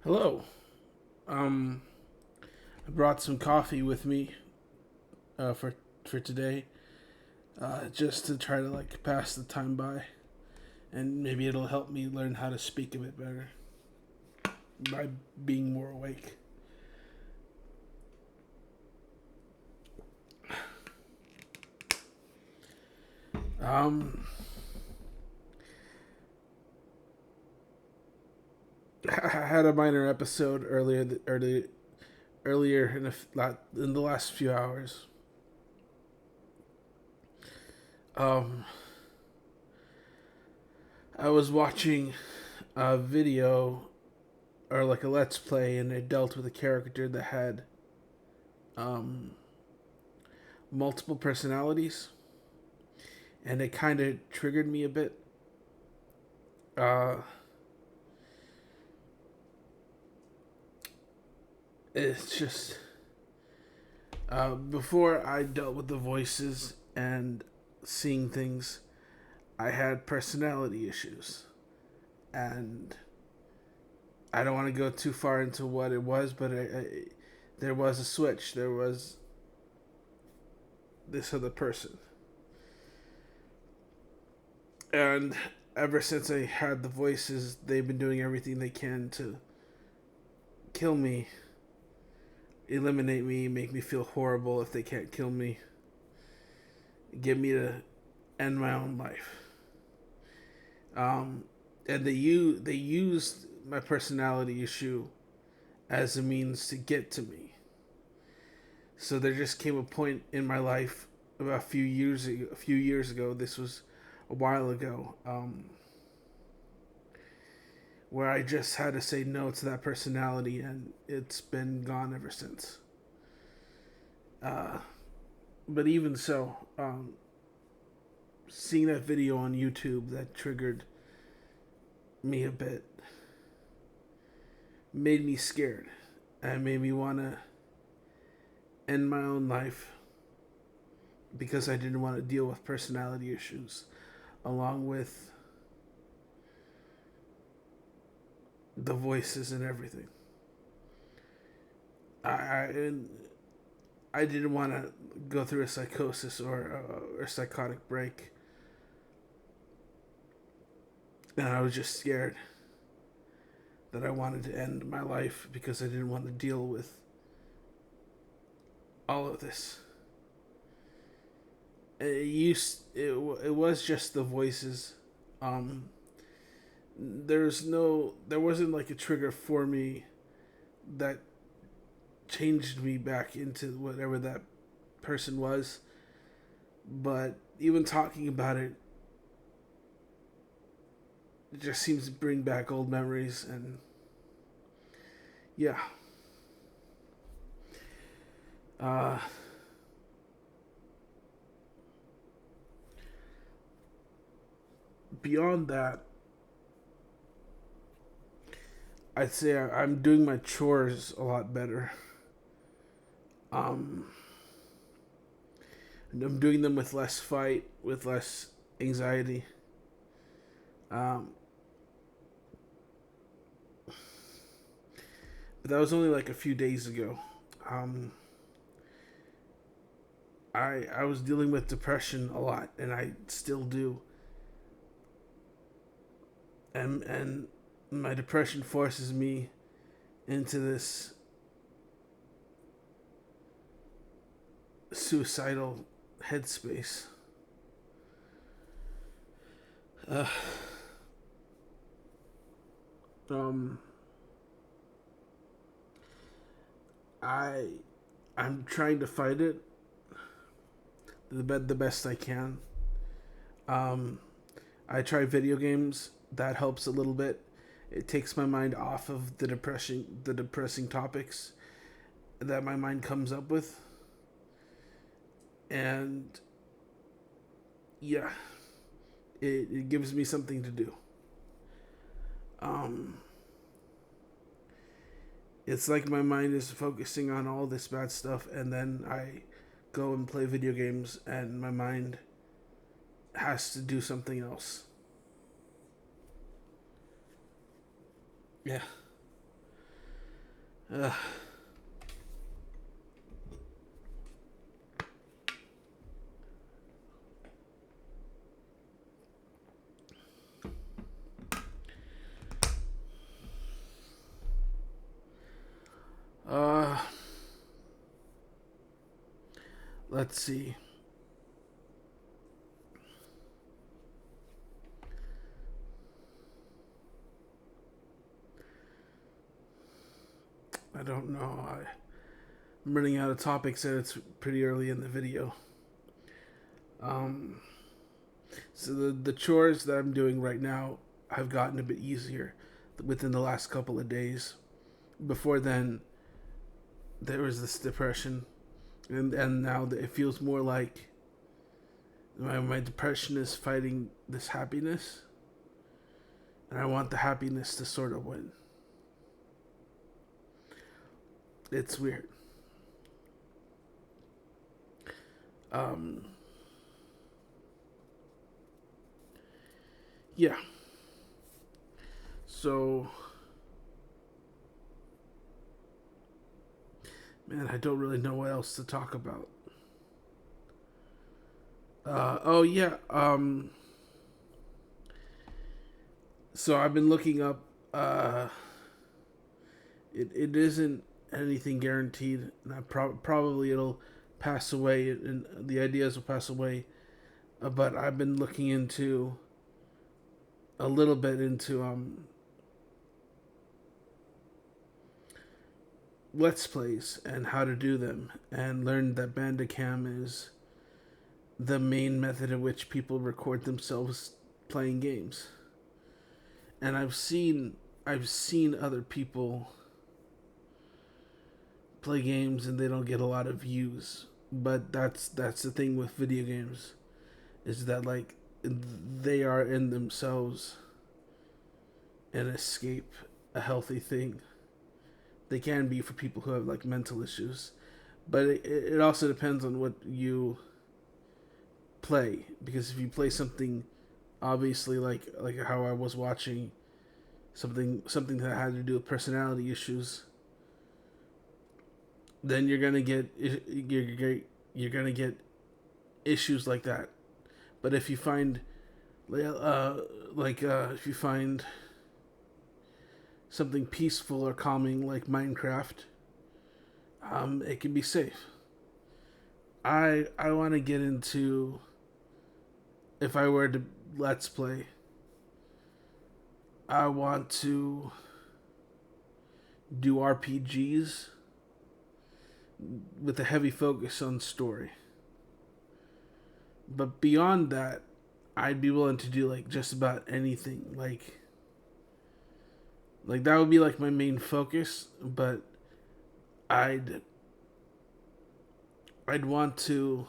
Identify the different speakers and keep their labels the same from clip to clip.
Speaker 1: Hello. Um, I brought some coffee with me for today, just to try to pass the time by, and maybe it'll help me learn how to speak a bit better by being more awake. Um, I had a minor episode earlier in the last few hours. Um, I was watching a video or like a let's play, and it dealt with a character that had um multiple personalities, and it kind of triggered me a bit. Uh, it's just before I dealt with the voices and seeing things, I had personality issues, and I don't want to go too far into what it was, but there was a switch. There was this other person, and ever since I had the voices, they've been doing everything they can to kill me, eliminate me, make me feel horrible if they can't kill me, get me to end my own life. Um, and they used my personality issue as a means to get to me. So there just came a point in my life about a few years ago. This was a while ago, where I just had to say no to that personality, and it's been gone ever since. Uh, but even so, seeing that video on YouTube that triggered me a bit made me scared and made me want to end my own life because I didn't want to deal with personality issues along with the voices and everything. And I didn't want to go through a psychosis or a psychotic break, and I was just scared that I wanted to end my life because I didn't want to deal with all of this. It was just the voices. Um, there wasn't like a trigger for me that changed me back into whatever that person was. But even talking about it, it just seems to bring back old memories, and yeah. Uh, Beyond that, I'd say I'm doing my chores a lot better. Um, I'm doing them with less fight, with less anxiety. Um, but that was only like a few days ago. Um, I was dealing with depression a lot, and I still do. And my depression forces me into this suicidal headspace. Uh, um, I I'm trying to fight it the best I can. Um, I try video games. That helps a little bit. It takes my mind off of the depressing topics that my mind comes up with, and yeah, it gives me something to do. Um, it's like my mind is focusing on all this bad stuff, and then I go and play video games, and my mind has to do something else. Yeah. Uh, uh, let's see. I don't know. I'm running out of topics and it's pretty early in the video. Um, so the chores that I'm doing right now have gotten a bit easier within the last couple of days. Before then, there was this depression, and now it feels more like my depression is fighting this happiness, and I want the happiness to sort of win. It's weird. Um, yeah. So, man, I don't really know what else to talk about. Oh yeah. So I've been looking up. It isn't anything guaranteed, and probably it'll pass away, and the ideas will pass away. But I've been looking into a little bit into let's plays and how to do them, and learned that Bandicam is the main method in which people record themselves playing games. And I've seen other people play games and they don't get a lot of views. But that's the thing with video games, is that like they are in themselves an escape, a healthy thing. They can be for people who have like mental issues, but it also depends on what you play. Because if you play something, obviously like how I was watching something that had to do with personality issues, then you're gonna get issues like that. But if you find if you find something peaceful or calming like Minecraft, it can be safe. I want to get into, if I were to let's play, I want to do RPGs with a heavy focus on story. But beyond that, I'd be willing to do like just about anything. Like that would be like my main focus, but I'd I'd want to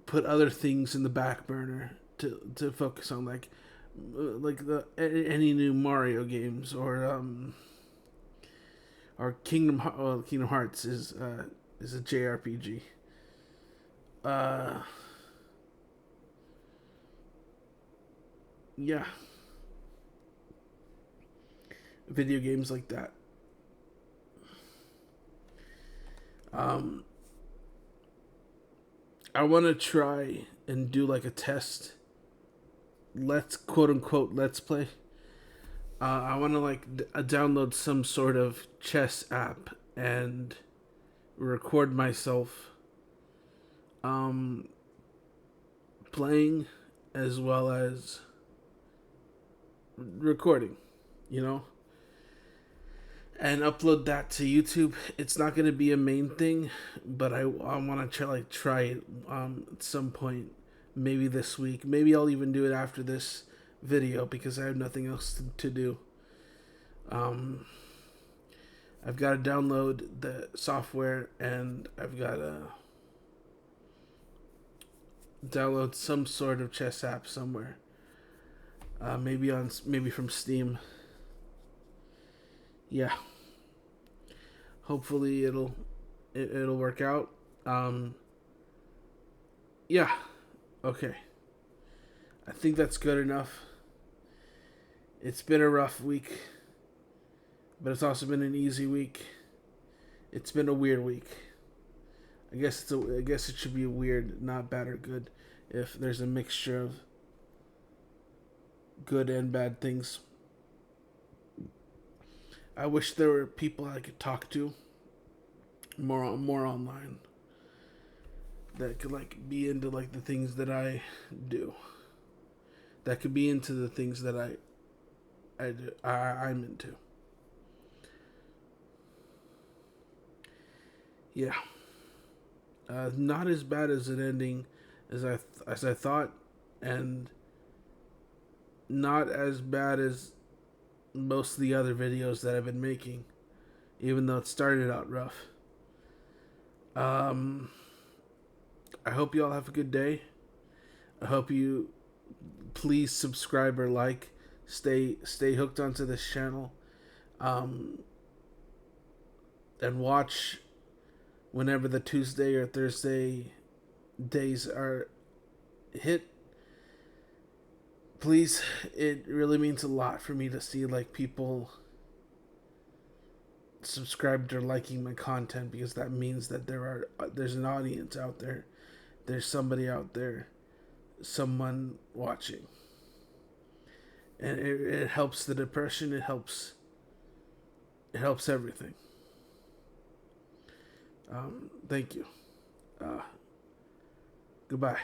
Speaker 1: put other things in the back burner to focus on, like the any new Mario games, or Kingdom Hearts is a JRPG. Uh, yeah, video games like that. Um, I want to try and do like a test. Let's quote unquote let's play. I want to download some sort of chess app and record myself um, playing as well as recording, you know, and upload that to YouTube. It's not going to be a main thing, but I want to try it at some point, maybe this week. Maybe I'll even do it after this video because I have nothing else to do. I've got to download the software, and I've got to download some sort of chess app somewhere. Maybe from Steam. Yeah. Hopefully it'll work out. Yeah. Okay. I think that's good enough. It's been a rough week. but it's also been an easy week. It's been a weird week. I guess it should be weird, not bad or good, if there's a mixture of good and bad things. I wish there were people I could talk to more online that could like be into like the things that I do. That could be into the things that I'm into. Yeah, not as bad as an ending as I thought, and not as bad as most of the other videos that I've been making, even though it started out rough. Um, I hope you all have a good day. I hope you please subscribe or like. Stay hooked onto this channel. Um, and watch whenever the Tuesday or Thursday days are hit. Please, it really means a lot for me to see like people subscribed or liking my content, because that means that there's an audience out there. There's somebody out there, someone watching. And it helps the depression, it helps everything. Thank you. Goodbye.